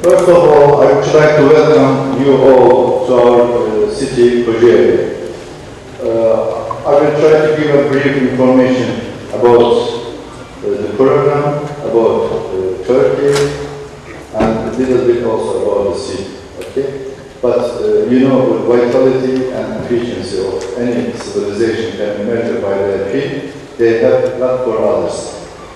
First of all, I would like to welcome you all to our city, Kocaeli. I will try to give a brief information about the program, about Turkey, and a little bit also about the SEEP. Okay? But you know, the vitality and efficiency of any civilization can be measured by their peak. They have not for others.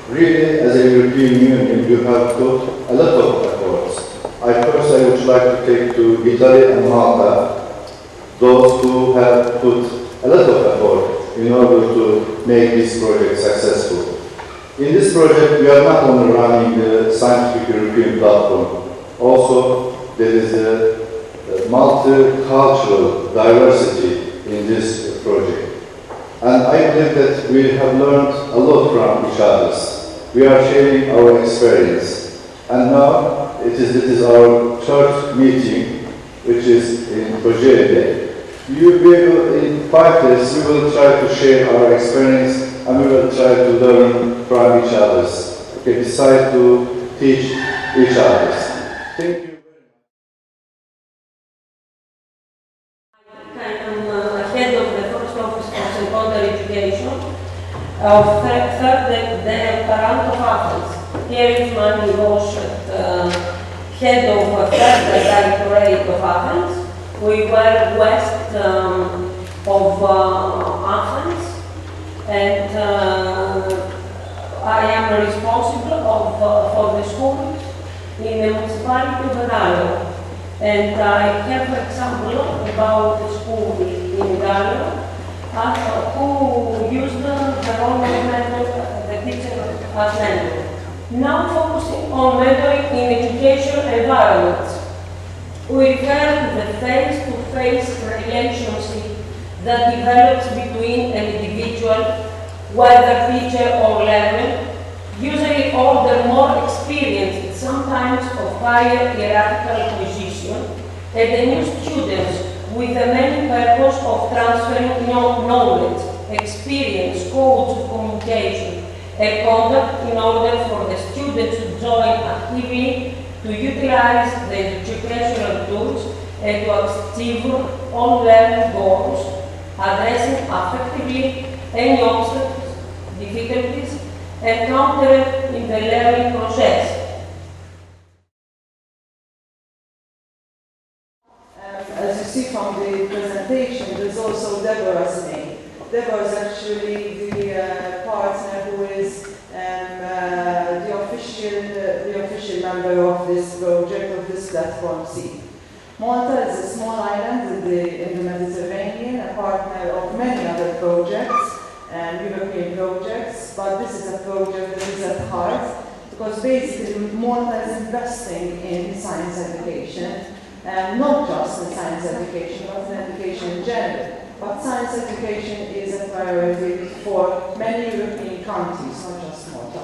Really, as a European Union, you have put a lot of efforts. I would like to take to Italy and Malta, those who have put a lot of effort in order to make this project successful. In this project, we are not only running the scientific European platform, also there is a multicultural diversity in this project. And I believe that we have learned a lot from each other. We are sharing our experience. And now it is our third meeting, which is in Kocaeli. In 5 days, we will try to share our experience and we will try to learn from each other. Okay, decide to teach each other. Thank you. Head of the First Office for Secondary Education of Third Directorate of Athens. Here is my Roche, Head of Third Directorate of Athens. We were west of Athens, and I am responsible for the schools in the municipality of Gallo. And I have an example about the school in Gallo who used the role method, the teacher as mentor. Now focusing on mentoring in education environments. We refer to the face-to-face relationship that develops between an individual, whether teacher or learner, usually older, more experienced, sometimes of higher hierarchical position, and the new students with the main purpose of transferring knowledge, experience, codes of communication, and conduct in order for the students to join actively to utilize the educational tools and to achieve all learning goals, addressing effectively any obstacles, difficulties encountered in the learning process. As you see from the presentation, there's also Deborah's name. Deborah is actually the partner who is the official member of this project, of this platform SEEP. Malta is a small island in the Mediterranean, a partner of many other projects, European projects, but this is a project that is at heart because basically Malta is investing in science education, not just in science education, but in education in general. But science education is a priority for many European countries, not just Malta.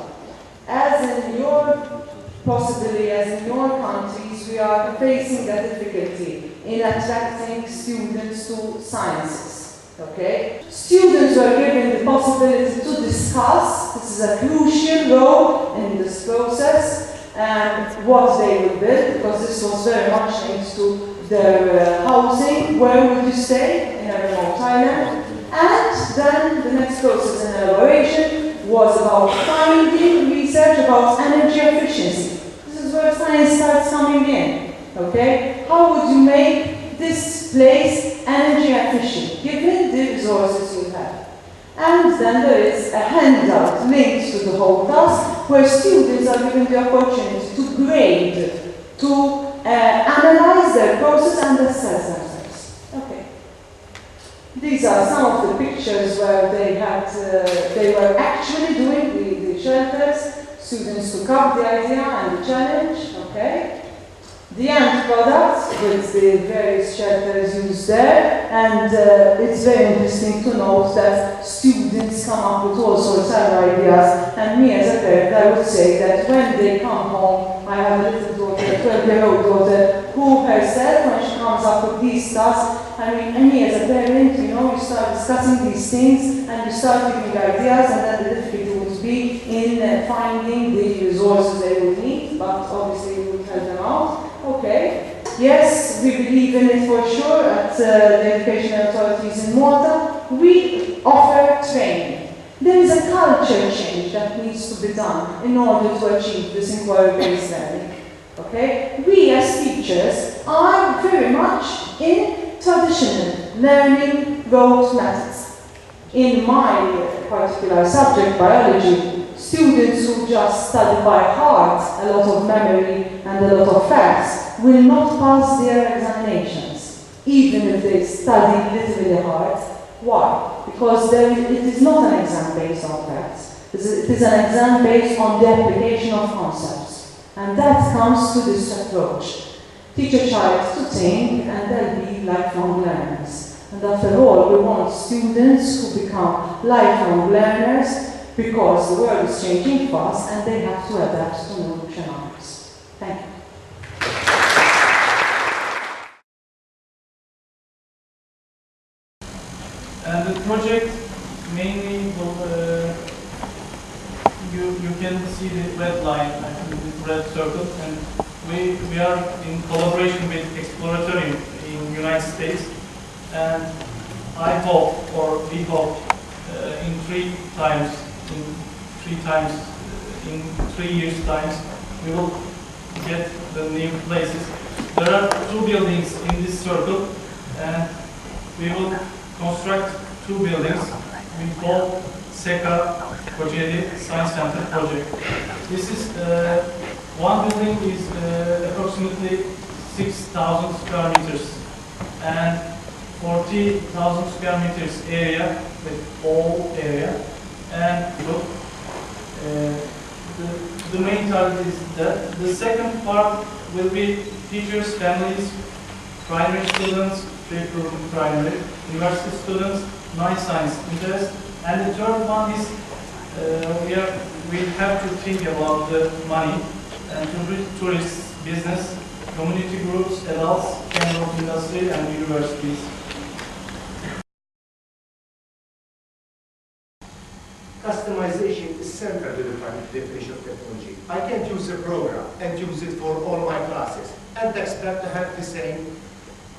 Possibly as in your countries, we are facing a difficulty in attracting students to sciences. Okay? Students are given the possibility to discuss, this is a crucial role in this process, and what they will build, because this was very much linked to their housing, where would you stay in a remote island, and then the next process in elaboration was about finding research about energy efficiency. This is where science starts coming in, okay? How would you make this place energy efficient, given the resources you have? And then there is a handout linked to the whole task, where students are given the opportunity to grade, to analyze their process and assess themselves. Okay. These are some of the pictures where they were actually doing the shelters. Students took up the idea and the challenge. Okay. The end product with the various shelters used there, and it's very interesting to note that students come up with all sorts of ideas, and me as a parent, I would say that when they come home, I have a little daughter, a 12-year-old daughter, who herself, when she comes up with these tasks, and me as a parent, you know, you start discussing these things, and you start giving ideas, and then the difficulty would be in finding the resources they would need, but obviously you would help them out. yes, we believe in it for sure at the education authorities in Malta. We offer training. There is a culture change that needs to be done in order to achieve this inquiry-based learning. Okay? We as teachers are very much in traditional learning rote methods. In my particular subject, biology, students who just study by heart a lot of memory and a lot of facts will not pass their examinations, even if they study literally hard. Why? Because it is not an exam based on facts. It is an exam based on the application of concepts. And that comes to this approach. Teach a child to think and they'll be lifelong learners. And after all, we want students who become lifelong learners because the world is changing fast and they have to adapt to new scenarios. Thank you. And the project mainly will, you can see the red line, I think the red circle, and we are in collaboration with Exploratorium in United States, and I hope, or we hope, in 3 years times, we will get the new places. There are 2 buildings in this circle, and we will construct 2 buildings. We call SECA Kocaeli Science Center project. This is one building is approximately 6,000 square meters and 40,000 square meters area with all area. And the main target is that the second part will be teachers, families, primary students, primary, university students, non-science interest, and the third one is we have to think about the money and tourists, business, community groups, adults, general industry, and universities. Customization is central to the definition of technology. I can't use a program and use it for all my classes and expect to have the same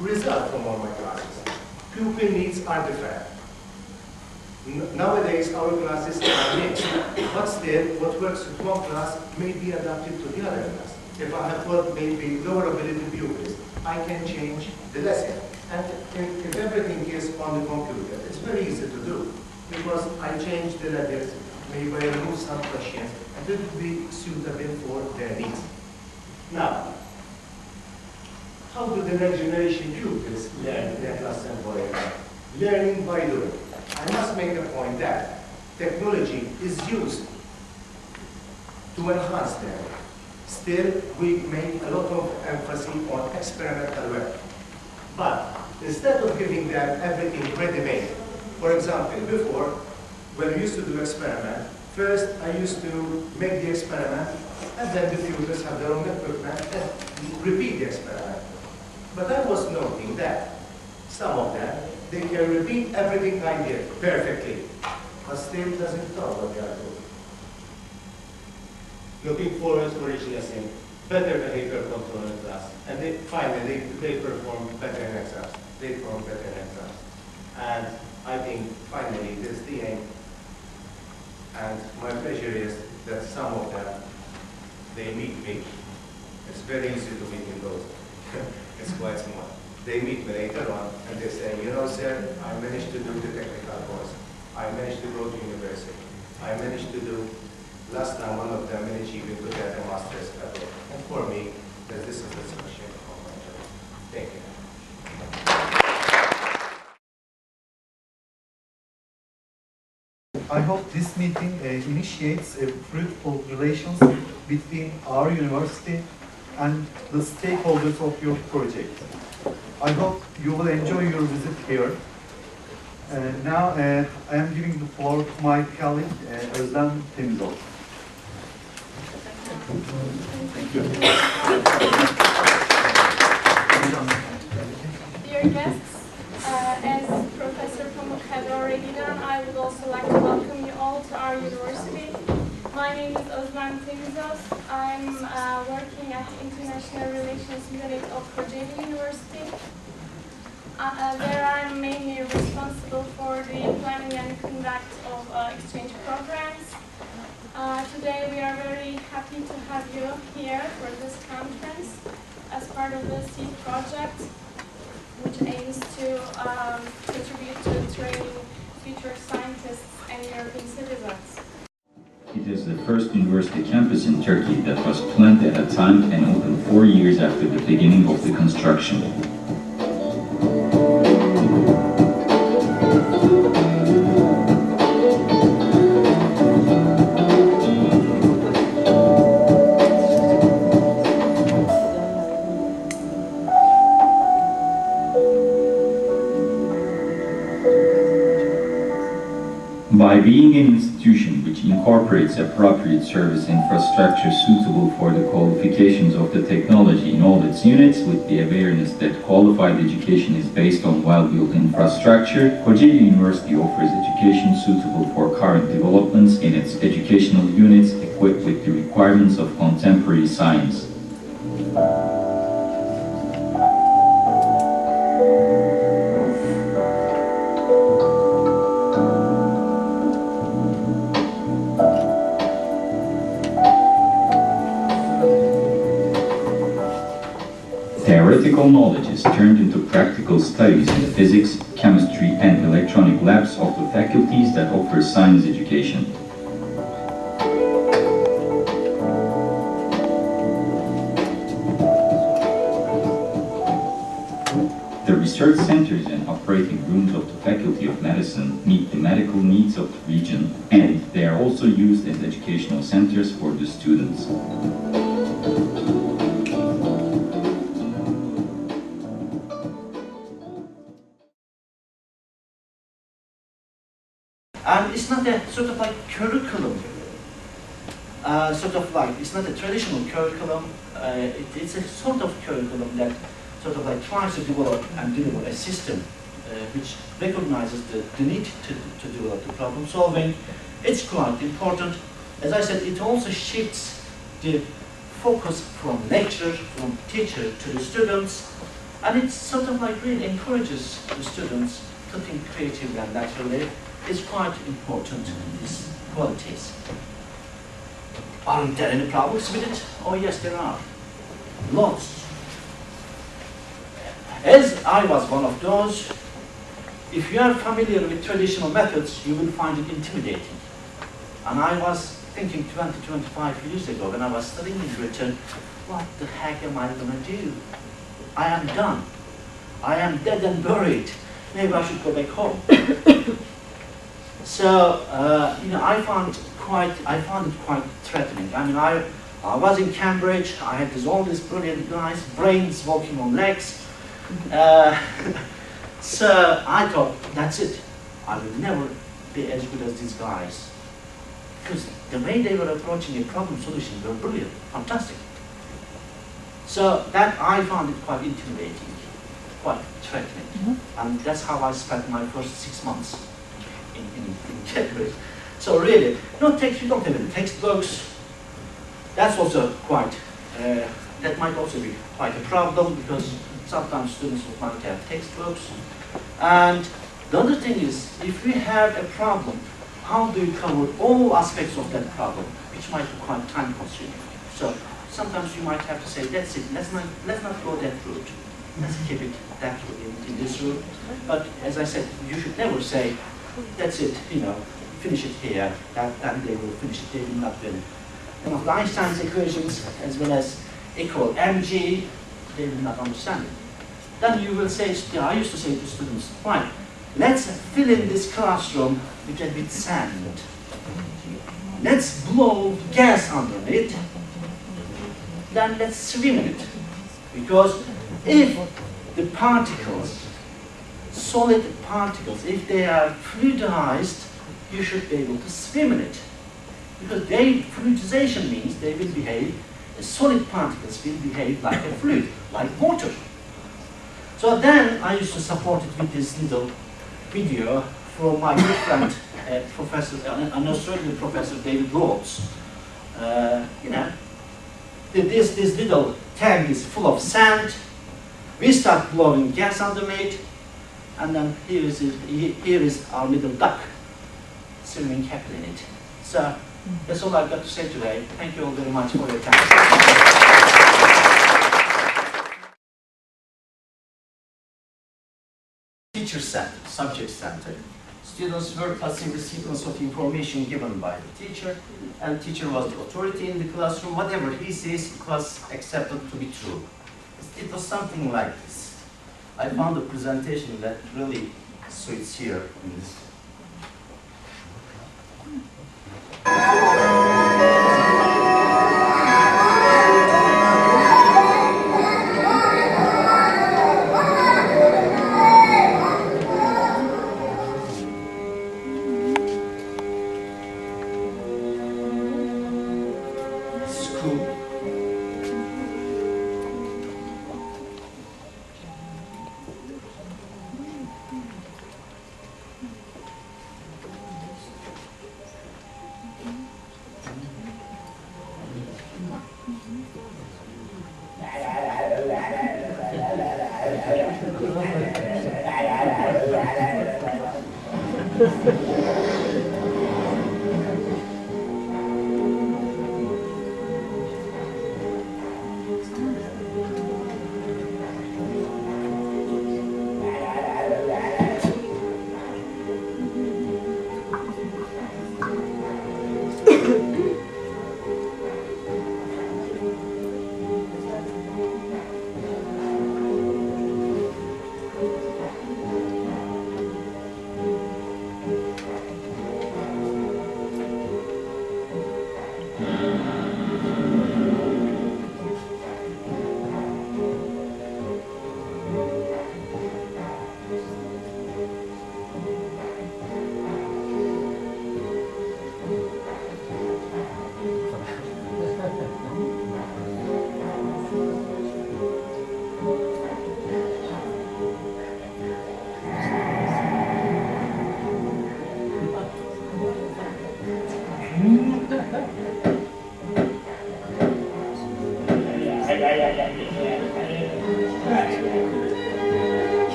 result from all my classes. Pupil needs are different. Nowadays, our classes are mixed, but still, what works with one class may be adapted to the other class. If I have got maybe lower ability pupils, I can change the lesson. And if everything is on the computer, it's very easy to do, because I change the levels, maybe I remove some questions, and it will be suitable for their needs. Now, how do the next generation pupils learn in a class environment? Learning by doing. I must make a point that technology is used to enhance learning. Still, we make a lot of emphasis on experimental work. But instead of giving them everything ready-made, for example, before, when we used to do experiment, first I used to make the experiment, and then the pupils have their own equipment and repeat the experiment. But I was noting that some of them, they can repeat everything I did perfectly, but still doesn't know what they are doing. Looking forward to reaching better behavior control in class, and finally they perform better in exams. They perform better in exams, and I think finally this is the aim. And my pleasure is that some of them, they meet me. It's very easy to meet in those. It's quite small. They meet me later on and they say, you know, sir, I managed to do the technical course. I managed to go to university. I managed to do, last time one of them managed even to get a master's level. And for me, this is the solution of my job. Thank you. I hope this meeting initiates fruitful relations between our university and the stakeholders of your project. I hope you will enjoy your visit here. Now I am giving the floor to my colleague, Özlem Temizol. Thank you. Dear guests, as Professor Pamuk had already done, I would also like to welcome you all to our university. My name is Özlem Temizol. I'm working at the International International Relations Unit of Kocaeli University. There I'm mainly responsible for the planning and conduct of exchange programs. Today we are very happy to have you here for this conference as part of the SEEP project, which aims to contribute to training future scientists and European citizens. It is the first university campus in Turkey that was planned at a time and opened 4 years after the beginning of the construction. By being an institution which incorporates appropriate service infrastructure suitable for the qualifications of the technology in all its units, with the awareness that qualified education is based on well-built infrastructure, Kocaeli University offers education suitable for current developments in its educational units equipped with the requirements of contemporary science. Theoretical knowledge is turned into practical studies in physics, chemistry, and electronic labs of the faculties that offer science education. The research centers and operating rooms of the Faculty of Medicine meet the medical needs of the region, and they are also used as educational centers for the students. And it's not a sort of like curriculum, it's not a traditional curriculum, it's a sort of curriculum that sort of like tries to develop and deliver a system which recognizes the need to develop the problem solving. It's quite important. As I said, it also shifts the focus from lecturer, from teacher to the students, and it sort of like really encourages the students to think creatively and laterally. Is quite important, these qualities. Aren't there any problems with it? Oh yes, there are. Lots. As I was one of those, if you are familiar with traditional methods, you will find it intimidating. And I was thinking 20, 25 years ago when I was studying in Britain, what the heck am I going to do? I am done. I am dead and buried. Maybe I should go back home. So, I found it quite threatening. I mean, I was in Cambridge, I had all these brilliant guys, brains walking on legs. So I thought, that's it. I will never be as good as these guys. Because the way they were approaching a problem solution were brilliant, fantastic. So that I found it quite intimidating, quite threatening. And that's how I spent my first 6 months. In Cambridge. So really, you don't have any textbooks. That's also quite, that might also be quite a problem because sometimes students might have textbooks. And the other thing is, if we have a problem, how do you cover all aspects of that problem, which might be quite time consuming. So sometimes you might have to say, that's it, let's not go that route. Let's keep it that in this route. But as I said, you should never say, that's it, finish it here, and they will finish it, they will not win. Some of Einstein's equations, as well as equal mg, they will not understand it. Then you will say, I used to say to students, right, let's fill in this classroom with sand. Let's blow gas underneath, then let's swim in it. Because if the particles, solid particles, if they are fluidized, you should be able to swim in it. Because fluidization means they will behave, the solid particles will behave like a fluid, like water. So then I used to support it with this little video from my good friend, an Australian professor, David Rhodes. This little tank is full of sand. We start blowing gas under it, and then here is our little duck swimming happily in it. So that's all I've got to say today. Thank you all very much for your time. Teacher-centered, subject-centered. Students were passing the sequence of information given by the teacher, and teacher was the authority in the classroom. Whatever he says, it was accepted to be true. It was something like this. I found a presentation that really suits here in this.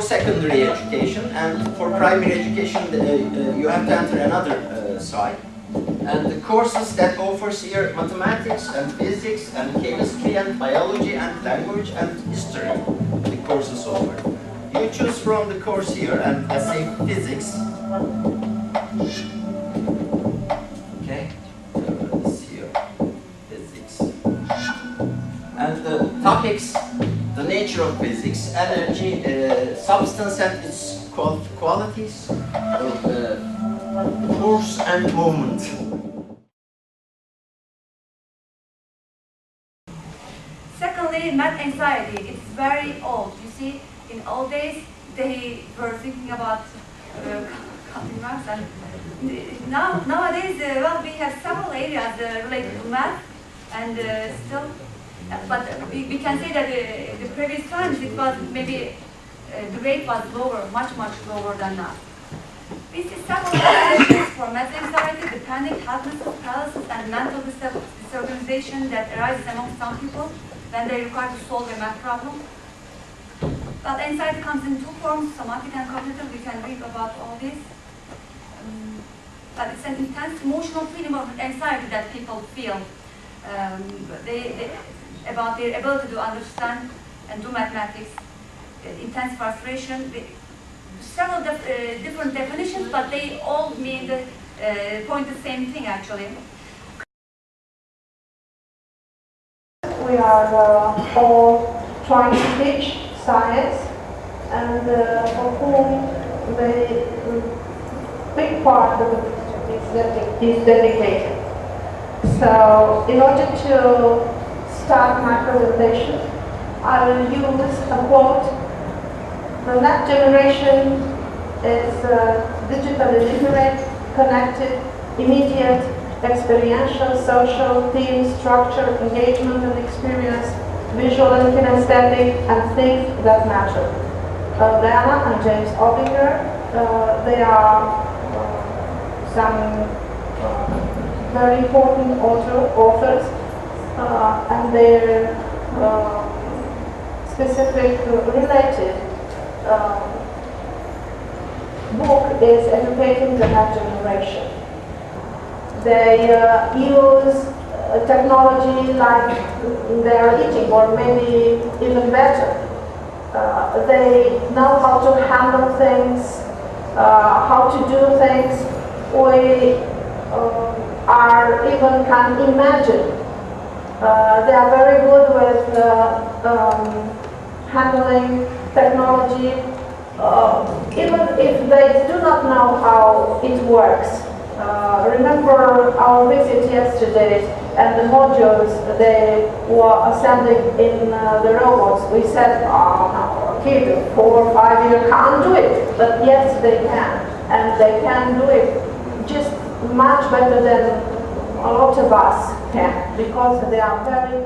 Secondary education, and for primary education you have to enter another site, and the courses that offers here mathematics and physics and chemistry and biology and language and history, the courses offer. You choose from the course here, and let's say physics. Okay, this here, physics, and the topics: the nature of physics, energy, substance and its qualities, force and movement. Secondly, math anxiety. It's very old. You see, in old days, they were thinking about counting marks, and nowadays, well, we have several areas related to math, and still. But we can say that the previous times it was maybe the rate was lower, much lower than now. We see several explanations for math anxiety, the panic, helplessness, paralysis, and mental disorganization that arises among some people when they require to solve a math problem. But anxiety comes in two forms, somatic and cognitive. We can read about all this. But it's an intense emotional feeling of anxiety that people feel. About their ability to understand and do mathematics, intense frustration. Several different definitions, but they all mean point the same thing actually. We are all trying to teach science, and for whom the big part of the is dedicated. So in order to start my presentation, I will use a quote. The next generation is digitally literate, connected, immediate, experiential, social, theme, structure, engagement and experience, visual and kinesthetic, and things that matter. Diana and James Obinger, they are some very important authors, and their specific related book is Educating the Next Generation. They use technology like they are eating, or maybe even better. They know how to handle things, how to do things. We are even can imagine. They are very good with handling technology, even if they do not know how it works. Remember our visit yesterday and the modules they were assembling in the robots. We said, oh, no, a kid 4 or 5 years can't do it, but yes, they can, and they can do it just much better than a lot of us can, because they are very